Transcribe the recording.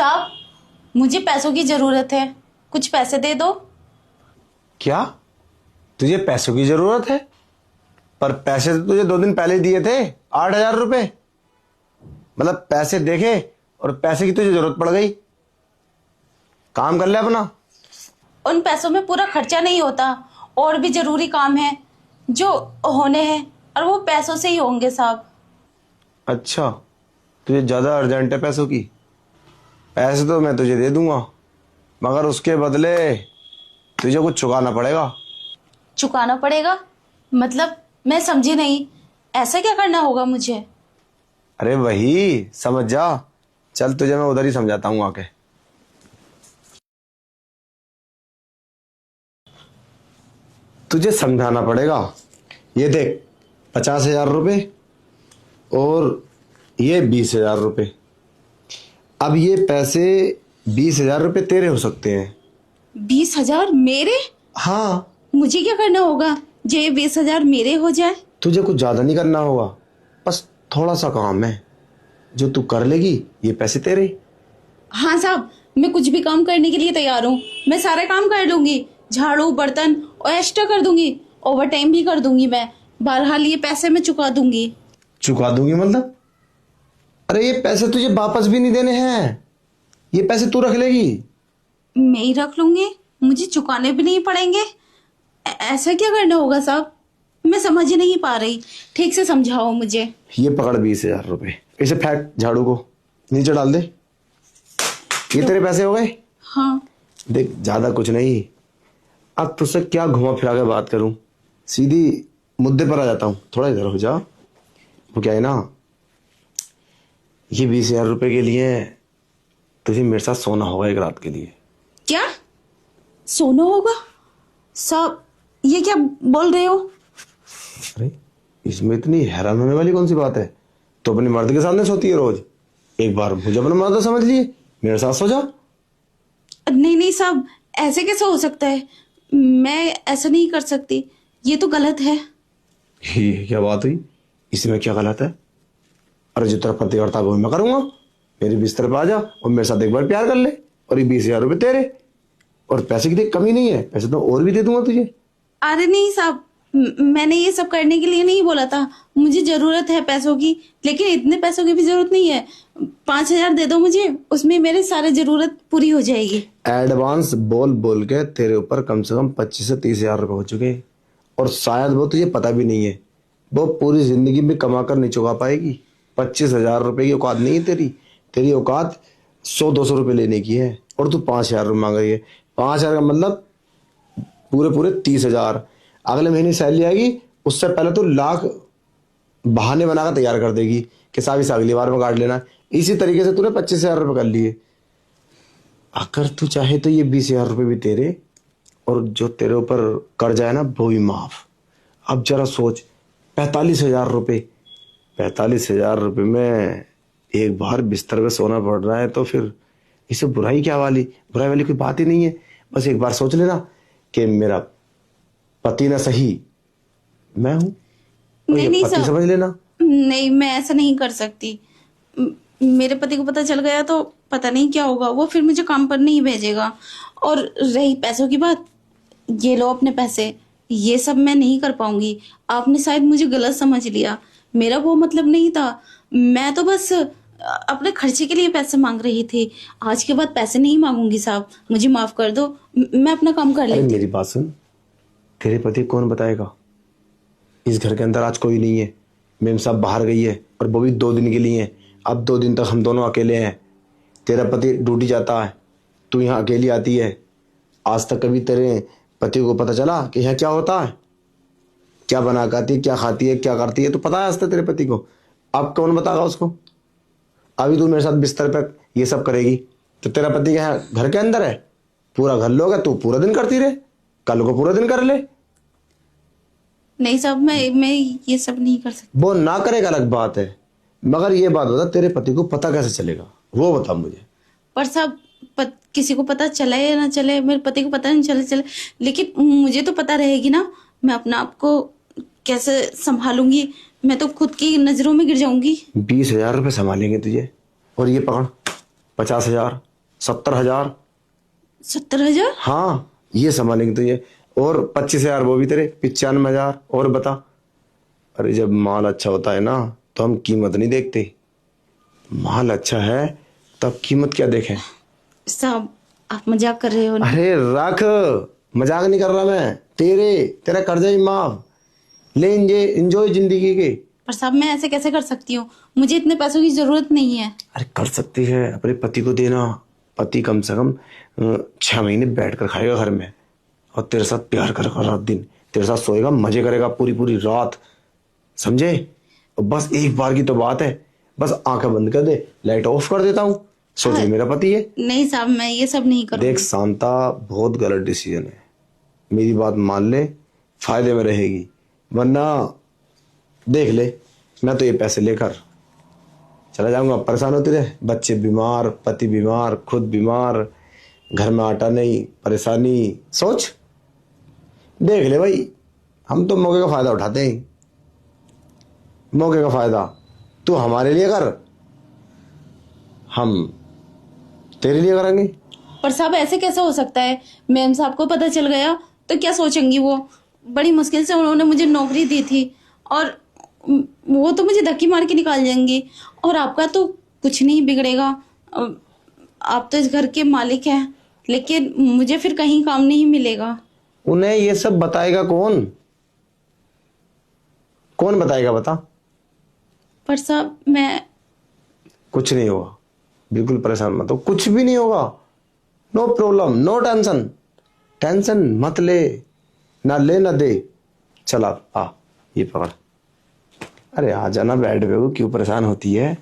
साहब, मुझे पैसों की जरूरत है, कुछ पैसे दे दो। क्या तुझे पैसों की जरूरत है? पर पैसे तो तुझे 2 दिन पहले ही दिए थे, 8,000 रुपए। मतलब पैसे देखे और पैसे की तुझे जरूरत पड़ गई। काम कर ले अपना। उन पैसों में पूरा खर्चा नहीं होता, और भी जरूरी काम है जो होने हैं, और वो पैसों से ही होंगे साहब। अच्छा, तुझे ज्यादा अर्जेंट है पैसों की? पैसे तो मैं तुझे दे दूंगा, मगर उसके बदले तुझे कुछ चुकाना पड़ेगा। चुकाना पड़ेगा? मतलब मैं समझी नहीं, ऐसा क्या करना होगा मुझे? अरे वही समझ जा। चल तुझे मैं उधर ही समझाता हूँ आके। तुझे समझाना पड़ेगा। ये देख, 50,000 रुपये और ये 20,000 रुपये। अब ये पैसे 20,000 रुपये तेरे हो सकते हैं। 20,000 मेरे? हाँ, मुझे क्या करना होगा जे 20,000 मेरे हो जाए? तुझे कुछ ज्यादा नहीं करना होगा, बस थोड़ा सा काम है जो तू कर लेगी, ये पैसे तेरे। हाँ साहब, मैं कुछ भी काम करने के लिए तैयार हूँ। मैं सारे काम कर लूंगी, झाड़ू बर्तन और एक्स्ट्रा कर दूंगी, ओवर टाइम भी कर दूंगी। मैं बहरहाल ये पैसे मैं चुका दूंगी। चुका दूंगी मतलब? अरे ये पैसे तुझे वापस भी नहीं देने हैं, ये पैसे तू रख लेगी। मैं ही रख लूंगी, मुझे चुकाने भी नहीं पड़ेंगे। ऐसा क्या करना होगा साहब? मैं समझ ही नहीं पा रही, ठीक से समझाओ मुझे। ये पकड़ 20,000 रुपये, इसे फेंक, झाड़ू को नीचे डाल दे। ये तेरे पैसे हो गए। हाँ। देख, ज्यादा कुछ नहीं। अब तुझसे क्या घुमा फिरा के बात करूं, सीधी मुद्दे पर आ जाता हूं। थोड़ा इधर हो जा। वो क्या है ना, ये 20,000 रुपये के लिए तुझे मेरे साथ सोना होगा एक रात के लिए। क्या सोना होगा? साहब ये क्या बोल रहे हो? अरे इसमें इतनी हैरान होने वाली कौन सी बात है? तो अपने मर्द के सामने सोती है रोज, एक बार मुझे अपना मर्द समझ लिए, मेरे साथ सो जा। नहीं नहीं साहब, ऐसे कैसे हो सकता है? मैं ऐसा नहीं कर सकती, ये तो गलत है। ये क्या बात हुई? इसमें क्या गलत है? अरे जो तेरा पति करता है वो मैं करूंगा। मेरे बिस्तर पे आ जा और मेरे साथ एक बार प्यार कर ले, और ये 20,000 रुपये तेरे। और पैसे की देख कमी नहीं है, पैसे तो और भी दे दूंगा तुझे। अरे नहीं साहब, मैंने ये सब करने के लिए नहीं बोला था। मुझे जरूरत है पैसों की, लेकिन इतने पैसों की भी जरूरत नहीं है। 5,000 दे दो मुझे, उसमें मेरे सारे जरूरत पूरी हो जाएगी। एडवांस बोल बोल के तेरे ऊपर कम से कम 25 से 30,000 रुपये हो चुके हैं, और शायद वो तुझे पता भी नहीं है। वो पूरी जिंदगी में कमा कर नहीं चुका पाएगी। 25,000 रुपये की औकात नहीं है तेरी। तेरी औकात 100-200 रुपये लेने की है, और तू 5,000 रुपये मांग रही है। 5,000 का मतलब पूरे पूरे 30,000। अगले महीने सैलरी आएगी, उससे पहले तो लाख बहाने बनाकर तैयार कर देगी कि साहब इसे अगली बार में काट लेना। इसी तरीके से तूने 25,000 रुपये कर लिए। अगर तू चाहे तो ये 20,000 रुपये भी तेरे, और जो तेरे ऊपर कर्जा है ना वो भी माफ। अब जरा सोच, 45,000 रुपये, 45,000 रुपये में एक बार बिस्तर पे सोना पड़ रहा है, तो फिर इसे बुराई क्या वाली, बुराई वाली कोई बात ही नहीं है। बस एक बार सोच लेना कि मेरा पति ना सही, मैं हूं, और नहीं ये नहीं पति साहब, समझ लेना। नहीं मैं ऐसा नहीं कर सकती। मेरे पति को पता चल गया तो पता नहीं क्या होगा, वो फिर मुझे काम पर नहीं भेजेगा। और रही पैसों की बात, ये लो अपने पैसे, ये सब मैं नहीं कर पाऊंगी। आपने शायद मुझे गलत समझ लिया, मेरा वो मतलब नहीं था। मैं तो बस अपने खर्चे के लिए पैसे मांग रही थी। आज के बाद पैसे नहीं मांगूंगी साहब, मुझे माफ कर दो, मैं अपना काम कर अरे लेती। मेरी बात सुन, तेरे पति कौन बताएगा? इस घर के अंदर आज कोई नहीं है। मेम साहब बाहर गई है, और वो भी 2 दिन के लिए है। अब 2 दिन तक हम दोनों अकेले हैं। तेरा पति ड्यूटी जाता है, तू यहाँ अकेली आती है। आज तक कभी तेरे पति को पता चला कि यहाँ क्या होता है, क्या बना के आती है, क्या खाती है, क्या करती है? तो पता है आज तक तेरे पति को। अब कौन बताएगा उसको? अभी तू मेरे साथ बिस्तर पर ये सब करेगी तो तेरा पति क्या है घर के अंदर है? पूरा घर लोग है, तू पूरा दिन करती रहे, कल को पूरा दिन कर ले। नहीं साहब, मैं ये सब नहीं कर सकती। वो ना करेगा अलग बात है, मगर ये बात बता, तेरे पति को पता कैसे चलेगा, वो बता मुझे। पर साहब, किसी को पता चले या ना चले, मेरे पति को पता नहीं चले, लेकिन मुझे तो पता रहेगी ना। मैं अपना आप को कैसे संभालूंगी? मैं तो खुद की नजरों में गिर जाऊंगी। 20,000 रुपये संभालेंगे तुझे, और ये पकड़ 50,000। 70,000। 70,000? हाँ, ये संभालेंगे तुझे। और 25,000 वो भी तेरे, 95,000। और बता। अरे जब माल अच्छा होता है ना तो हम कीमत नहीं देखते, माल अच्छा है तब कीमत क्या देखें। साहब आप मजाक कर रहे हो ना? अरे रख, मजाक नहीं कर रहा मैं। तेरा कर्जा ही माफ। ले इंजॉय जिंदगी के। पर साहब मैं ऐसे कैसे कर सकती हूँ, मुझे इतने पैसों की जरूरत नहीं है। अरे कर सकती है, अपने पति को देना। पति कम से कम 6 महीने बैठ कर खाएगा घर में, और तेरे साथ प्यार करेगा रात दिन, तेरे साथ सोएगा, मजे करेगा पूरी पूरी रात, समझे। और बस एक बार की तो बात है, बस आंखें बंद कर दे, लाइट ऑफ कर देता हूँ, सोच ले मेरा पति है। नहीं साहब मैं ये सब नहीं करूँगी। देख शांता, बहुत गलत डिसीजन है, मेरी बात मान ले, फायदे में रहेगी। वरना देख ले, मैं तो ये पैसे लेकर चला जाऊंगा, परेशान होते रहे, बच्चे बीमार, पति बीमार, खुद बीमार, घर में आटा नहीं, परेशानी। सोच, देख ले भाई, हम तो मौके का फायदा उठाते हैं, मौके का फायदा। तू हमारे लिए कर, हम तेरे लिए करेंगे। पर साहब ऐसे कैसे हो सकता है, मैम साहब को पता चल गया तो क्या सोचेंगी वो? बड़ी मुश्किल से उन्होंने मुझे नौकरी दी थी और वो तो मुझे धक्की मार के निकाल जाएंगी। और आपका तो कुछ नहीं बिगड़ेगा, आप तो इस घर के मालिक हैं, लेकिन मुझे फिर कहीं काम नहीं मिलेगा। उन्हें ये सब बताएगा कौन? कौन बताएगा बता? पर साहब मैं कुछ नहीं होगा, बिल्कुल परेशान मत हो, कुछ भी नहीं होगा। No problem, no tension, tension मत ले, ना ले ना दे। चल आ, ये पकड़। अरे आ जाना बेड पे, क्यों परेशान होती है?